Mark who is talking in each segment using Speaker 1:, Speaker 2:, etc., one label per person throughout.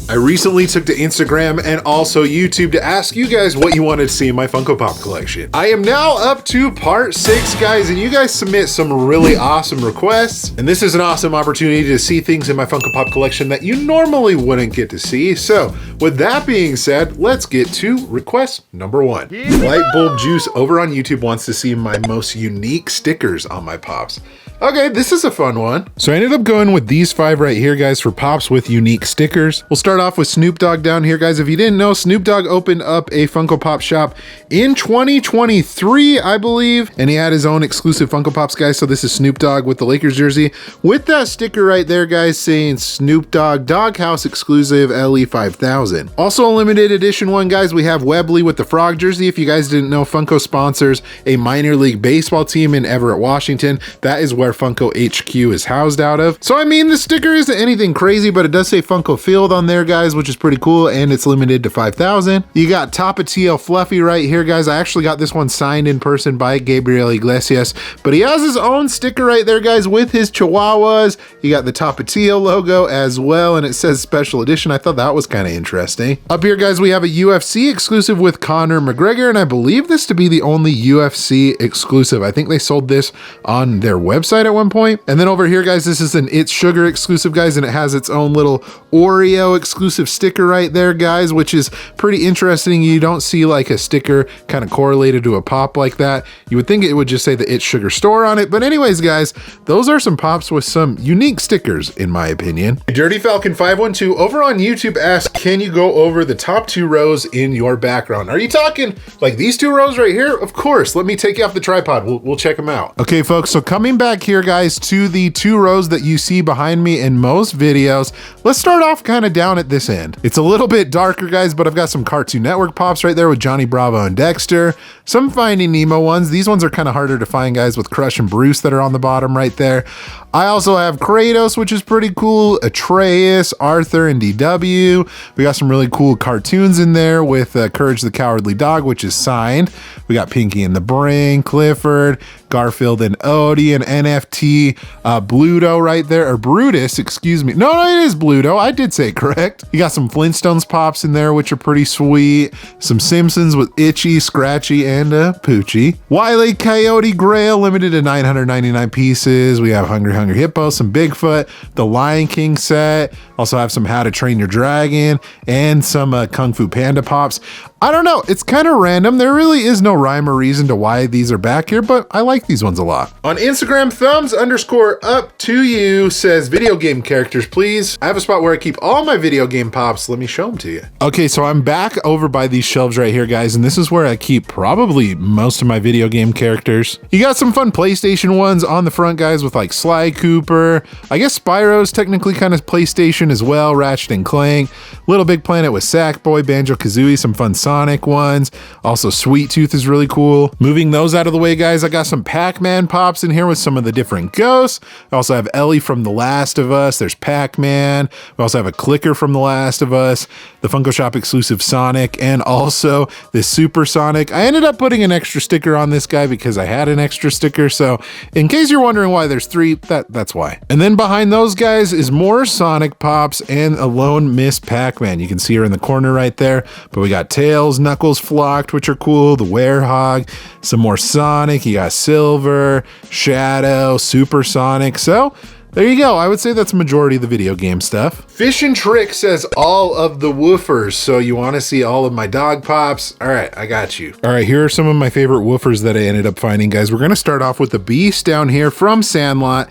Speaker 1: I recently took to Instagram and also YouTube to ask you guys what you wanted to see in my Funko Pop collection. I am now up to part 6, guys, and you guys submit some really awesome requests. And this is an awesome opportunity to see things in my Funko Pop collection that you normally wouldn't get to see. So with that being said, let's get to request number 1. Light Bulb Juice over on YouTube wants to see my most unique stickers on my Pops. Okay, this is a fun one. So I ended up going with these 5 right here, guys, for Pops with unique stickers. We'll start off with Snoop Dogg down here, guys. If you didn't know, Snoop Dogg opened up a Funko Pop shop in 2023, I believe, and he had his own exclusive Funko Pops, guys. So this is Snoop Dogg with the Lakers jersey with that sticker right there, guys, saying Snoop Dogg Doghouse exclusive LE 5000. Also a limited edition one, guys, we have Webley with the Frog jersey. If you guys didn't know, Funko sponsors a minor league baseball team in Everett, Washington. That is where Funko HQ is housed out of. So I mean, the sticker isn't anything crazy, but it does say Funko Field on there, guys, which is pretty cool, and it's limited to 5,000. You got Tapatio Fluffy right here, guys. I actually got this one signed in person by Gabriel Iglesias, but he has his own sticker right there, guys, with his Chihuahuas. You got the Tapatio logo as well, and it says special edition. I thought that was kind of interesting. Up here, guys, we have a UFC exclusive with Conor McGregor, and I believe this to be the only UFC exclusive. I think they sold this on their website at one point. And then over here, guys, this is an It's Sugar exclusive, guys, and it has its own little Oreo exclusive sticker right there, guys, which is pretty interesting. You don't see like a sticker kind of correlated to a Pop like that. You would think it would just say the It's Sugar store on it. But anyways, guys, those are some Pops with some unique stickers, in my opinion. Dirty Falcon 512 over on YouTube asks, can you go over the top 2 rows in your background? Are you talking like these 2 rows right here? Of course. Let me take you off the tripod. We'll check them out. Okay, folks, so coming back here, guys, to the 2 rows that you see behind me in most videos, let's start off kind of down at this end. It's a little bit darker, guys, but I've got some Cartoon Network Pops right there with Johnny Bravo and Dexter, some Finding Nemo ones. These ones are kind of harder to find, guys, with Crush and Bruce that are on the bottom right there. I also have Kratos, which is pretty cool, Atreus, Arthur, and DW. We got some really cool cartoons in there with Courage the Cowardly Dog, which is signed. We got Pinky and the Brain, Clifford, Garfield and Odie, and NFT, Bluto right there, or Brutus, excuse me. No, it is Bluto. I did say it correct. You got some Flintstones Pops in there, which are pretty sweet. Some Simpsons with Itchy, Scratchy, and Poochie. Wile E. Coyote Grail, limited to 999 pieces. We have Hungry Hippo, some Bigfoot, the Lion King set. Also have some How to Train Your Dragon, and some Kung Fu Panda Pops. I don't know, it's kind of random. There really is no rhyme or reason to why these are back here, but I like these ones a lot. On Instagram, thumbs_up to you says, video game characters, please. I have a spot where I keep all my video game Pops. Let me show them to you. Okay, so I'm back over by these shelves right here, guys, and this is where I keep probably most of my video game characters. You got some fun PlayStation ones on the front, guys, with like Sly Cooper. I guess Spyro's technically kind of PlayStation as well, Ratchet and Clank, Little Big Planet with Sackboy, Banjo-Kazooie, some fun Sonic ones. Also Sweet Tooth is really cool. Moving those out of the way, guys, I got some Pac-Man Pops in here with some of the different ghosts. I also have Ellie from The Last of Us. There's Pac-Man. We also have a Clicker from The Last of Us, the Funko Shop exclusive Sonic, and also this Super Sonic. I ended up putting an extra sticker on this guy because I had an extra sticker. So in case you're wondering why there's 3, that's why. And then behind those guys is more Sonic Pops and a lone Miss Pac-Man. You can see her in the corner right there, but we got Tails, Knuckles, Flocked, which are cool, the Werehog, some more Sonic, you got Silver, Shadow, Super Sonic. So there you go. I would say that's a majority of the video game stuff. Fish and Trick says all of the woofers. So you want to see all of my dog Pops? All right, I got you. All right, here are some of my favorite woofers that I ended up finding, guys. We're going to start off with the Beast down here from Sandlot.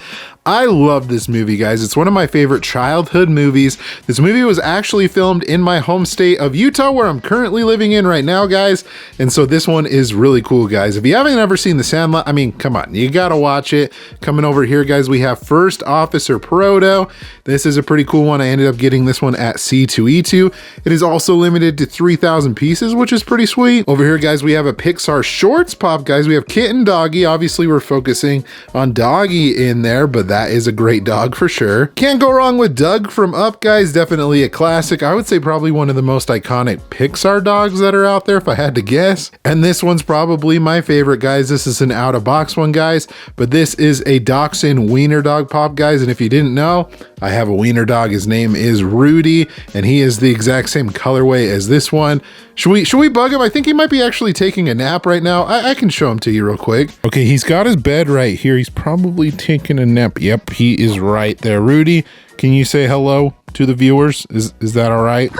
Speaker 1: I love this movie, guys. It's one of my favorite childhood movies. This movie was actually filmed in my home state of Utah, where I'm currently living in right now, guys. And so this one is really cool, guys. If you haven't ever seen The Sandlot, I mean, come on, you gotta watch it. Coming over here, guys, we have First Officer Proto. This is a pretty cool one. I ended up getting this one at C2E2. It is also limited to 3,000 pieces, which is pretty sweet. Over here, guys, we have a Pixar Shorts Pop, guys. We have Kitten Doggy. Obviously, we're focusing on Doggy in there, but That is a great dog for sure. Can't go wrong with Doug from Up, guys. Definitely a classic. I would say probably one of the most iconic Pixar dogs that are out there if I had to guess. And this one's probably my favorite, guys. This is an out-of-box one, guys, but this is a Dachshund Wiener Dog Pop, guys. And if you didn't know, I have a wiener dog. His name is Rudy, and he is the exact same colorway as this one. Should we bug him? I think he might be actually taking a nap right now. I can show him to you real quick. Okay, he's got his bed right here. He's probably taking a nap. Yep, he is right there. Rudy, can you say hello to the viewers? Is that all right?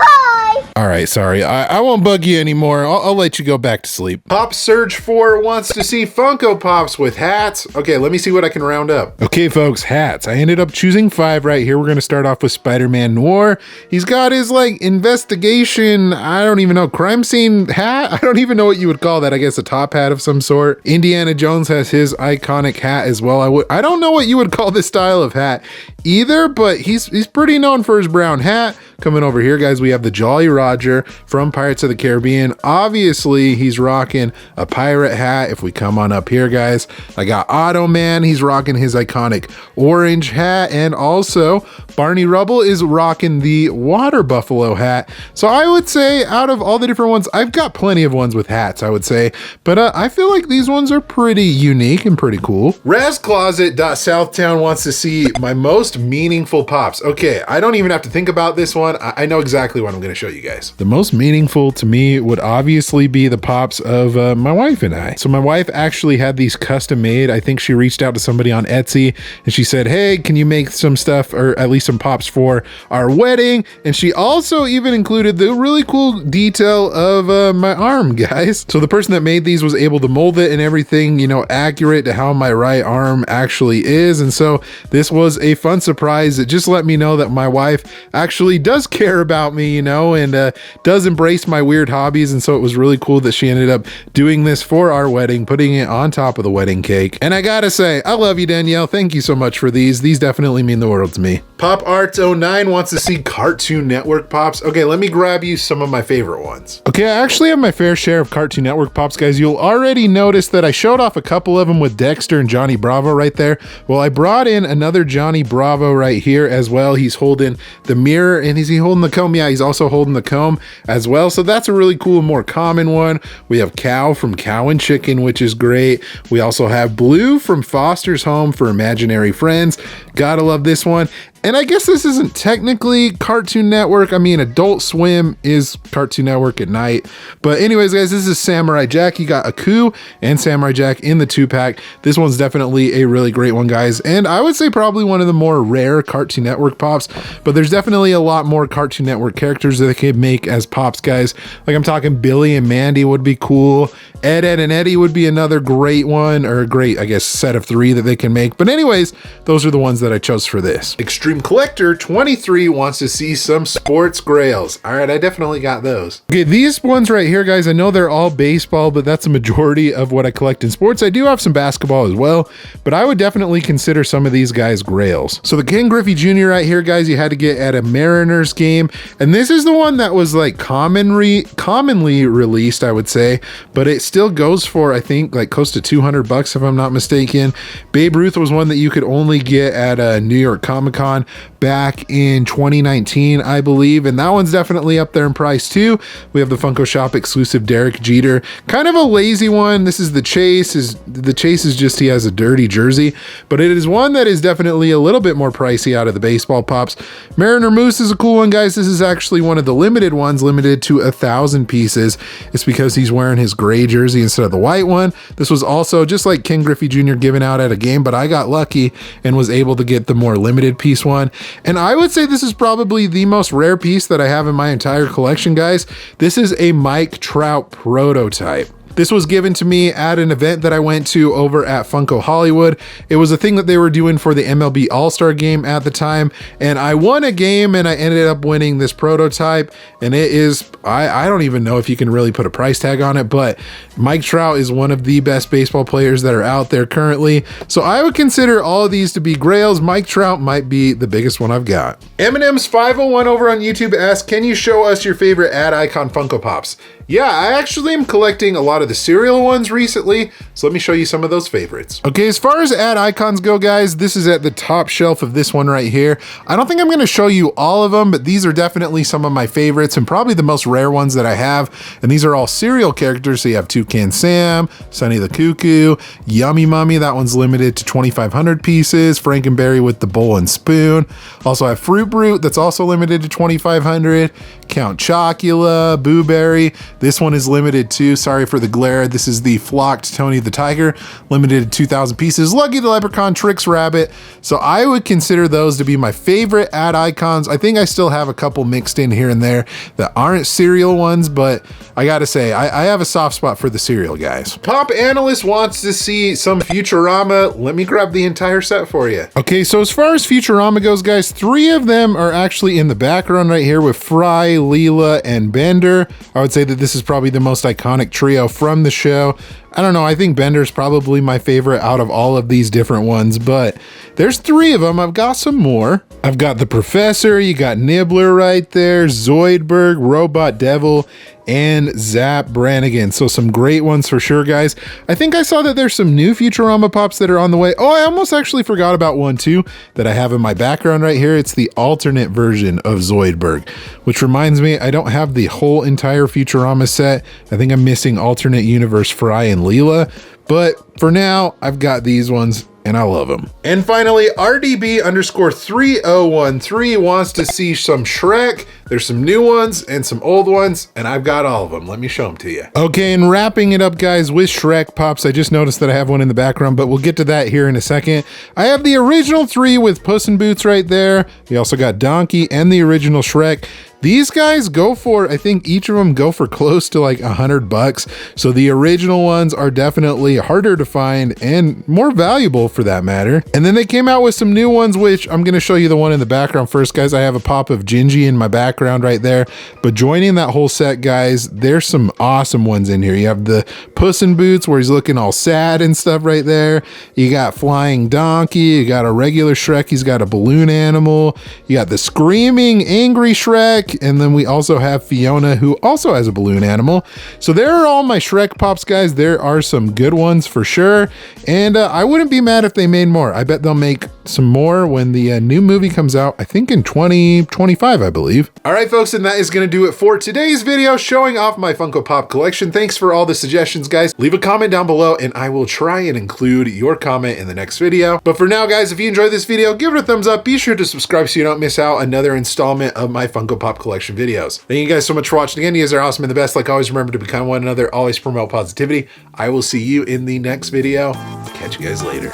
Speaker 1: All right, sorry. I won't bug you anymore. I'll let you go back to sleep. Pop Surge 4 wants to see Funko Pops with hats. Okay, let me see what I can round up. Okay, folks, hats. I ended up choosing 5 right here. We're going to start off with Spider-Man Noir. He's got his, like, investigation, I don't even know, crime scene hat? I don't even know what you would call that. I guess a top hat of some sort. Indiana Jones has his iconic hat as well. I don't know what you would call this style of hat either, but he's pretty known for his brown hat. Coming over here, guys, we have the Jolly Roger from Pirates of the Caribbean. Obviously, he's rocking a pirate hat. If we come on up here, guys, I got Otto Man. He's rocking his iconic orange hat. And also, Barney Rubble is rocking the water buffalo hat. So I would say out of all the different ones, I've got plenty of ones with hats, I would say. But I feel like these ones are pretty unique and pretty cool. RazCloset.Southtown wants to see my most meaningful pops. Okay, I don't even have to think about this one. I know exactly what I'm going to show you guys. The most meaningful to me would obviously be the pops of my wife and I. So my wife actually had these custom made. I think she reached out to somebody on Etsy and she said, hey, can you make some stuff or at least some pops for our wedding? And she also even included the really cool detail of my arm, guys. So the person that made these was able to mold it and everything, you know, accurate to how my right arm actually is. And so this was a fun surprise. It just let me know that my wife actually does care about me, you know, and does embrace my weird hobbies. And so it was really cool that she ended up doing this for our wedding, putting it on top of the wedding cake. And I gotta say, I love you, Danielle. Thank you so much for these. These definitely mean the world to me. Pop Arts 09 wants to see Cartoon Network pops. Okay, let me grab you some of my favorite ones. Okay, I actually have my fair share of Cartoon Network pops, guys. You'll already notice that I showed off a couple of them with Dexter and Johnny Bravo right there. Well, I brought in another Johnny Bravo right here as well. He's holding the mirror, and is he holding the comb? Yeah, he's also holding the comb as well. So that's a really cool, more common one. We have Cow from Cow and Chicken, which is great. We also have Blue from Foster's Home for Imaginary Friends. Gotta love this one. And I guess this isn't technically Cartoon Network. I mean, Adult Swim is Cartoon Network at night. But anyways, guys, this is Samurai Jack. You got Aku and Samurai Jack in the 2-pack. This one's definitely a really great one, guys. And I would say probably one of the more rare Cartoon Network pops. But there's definitely a lot more Cartoon Network characters that they could make as pops, guys. Like I'm talking Billy and Mandy would be cool. Ed, Ed, and Eddie would be another great one, or a great, I guess, set of 3 that they can make. But anyways, those are the ones that I chose for this. Extreme Collector 23 wants to see some sports grails. All right, I definitely got those. Okay, these ones right here, guys, I know they're all baseball, but that's a majority of what I collect in sports. I do have some basketball as well, but I would definitely consider some of these guys grails. So the Ken Griffey Jr. right here, guys, you had to get at a Mariners game. And this is the one that was like commonly released, I would say, but it still goes for, I think, like close to $200 if I'm not mistaken. Babe Ruth was one that you could only get at a New York Comic-Con back in 2019, I believe, and that one's definitely up there in price too. We have the Funko Shop exclusive Derek Jeter, kind of a lazy one. This is the Chase. The Chase is just, he has a dirty jersey, but it is one that is definitely a little bit more pricey out of the baseball pops. Mariner Moose is a cool one, guys. This is actually one of the limited ones, limited to 1,000 pieces. It's because he's wearing his gray jersey instead of the white one. This was also just like Ken Griffey Jr. given out at a game, but I got lucky and was able to get the more limited piece one. And I would say this is probably the most rare piece that I have in my entire collection, guys. This is a Mike Trout prototype. This was given to me at an event that I went to over at Funko Hollywood. It was a thing that they were doing for the MLB All-Star game at the time. And I won a game and I ended up winning this prototype. And it is, I don't even know if you can really put a price tag on it, but Mike Trout is one of the best baseball players that are out there currently. So I would consider all of these to be grails. Mike Trout might be the biggest one I've got. Eminem's 501 over on YouTube asks, can you show us your favorite ad icon Funko Pops? yeah, I actually am collecting a lot of the cereal ones recently, so let me show you some of those favorites. Okay, as far as ad icons go, guys, this is at the top shelf of this one right here. I don't think I'm gonna show you all of them, but these are definitely some of my favorites and probably the most rare ones that I have. And these are all cereal characters. So you have Toucan Sam, Sonny the Cuckoo, Yummy Mummy, that one's limited to 2,500 pieces, Frankenberry with the bowl and spoon. Also I have Fruit Brute, that's also limited to 2,500, Count Chocula, Boo Berry, this one is limited to, sorry for the glare, this is the Flocked Tony the Tiger, limited to 2,000 pieces, Lucky the Leprechaun, Trix Rabbit. So I would consider those to be my favorite ad icons. I think I still have a couple mixed in here and there that aren't cereal ones, but I gotta say, I have a soft spot for the cereal guys. Pop Analyst wants to see some Futurama. Let me grab the entire set for you. Okay, so as far as Futurama goes, guys, 3 of them are actually in the background right here with Fry, Leela, and Bender. I would say that this is probably the most iconic trio from the show. I don't know, I think Bender's probably my favorite out of all of these different ones, but there's 3 of them. I've got some more. I've got the Professor, you got Nibbler right there, Zoidberg, Robot Devil, and Zap Brannigan. So some great ones for sure, guys. I think I saw that there's some new Futurama Pops that are on the way. Oh, I almost actually forgot about one too that I have in my background right here. It's the alternate version of Zoidberg, which reminds me, I don't have the whole entire Futurama set. I think I'm missing alternate universe Fry and Leela, but for now, I've got these ones and I love them. And finally, RDB_3013 wants to see some Shrek. There's some new ones and some old ones, and I've got all of them. Let me show them to you. Okay, and wrapping it up, guys, with Shrek Pops. I just noticed that I have one in the background, but we'll get to that here in a second. I have the original 3 with Puss in Boots right there. We also got Donkey and the original Shrek. These guys go for, I think each of them go for close to like $100. So the original ones are definitely harder to find and more valuable for that matter. And then they came out with some new ones, which I'm gonna show you the one in the background first, guys. I have a pop of Gingy in my background right there. But joining that whole set, guys, there's some awesome ones in here. You have the Puss in Boots where he's looking all sad and stuff right there. You got Flying Donkey, you got a regular Shrek, he's got a balloon animal. You got the Screaming Angry Shrek. And then we also have Fiona, who also has a balloon animal. So there are all my Shrek Pops, guys. There are some good ones for sure. And I wouldn't be mad if they made more. I bet they'll make some more when the new movie comes out, I think in 2025, I believe. All right, folks, and that is going to do it for today's video showing off my Funko Pop collection. Thanks for all the suggestions, guys. Leave a comment down below and I will try and include your comment in the next video. But for now, guys, if you enjoyed this video, give it a thumbs up. Be sure to subscribe so you don't miss out another installment of my Funko Pop collection videos. Thank you guys so much for watching again. You guys are awesome and the best. Like always, remember to be kind to one another. Always promote positivity. I will see you in the next video. Catch you guys later.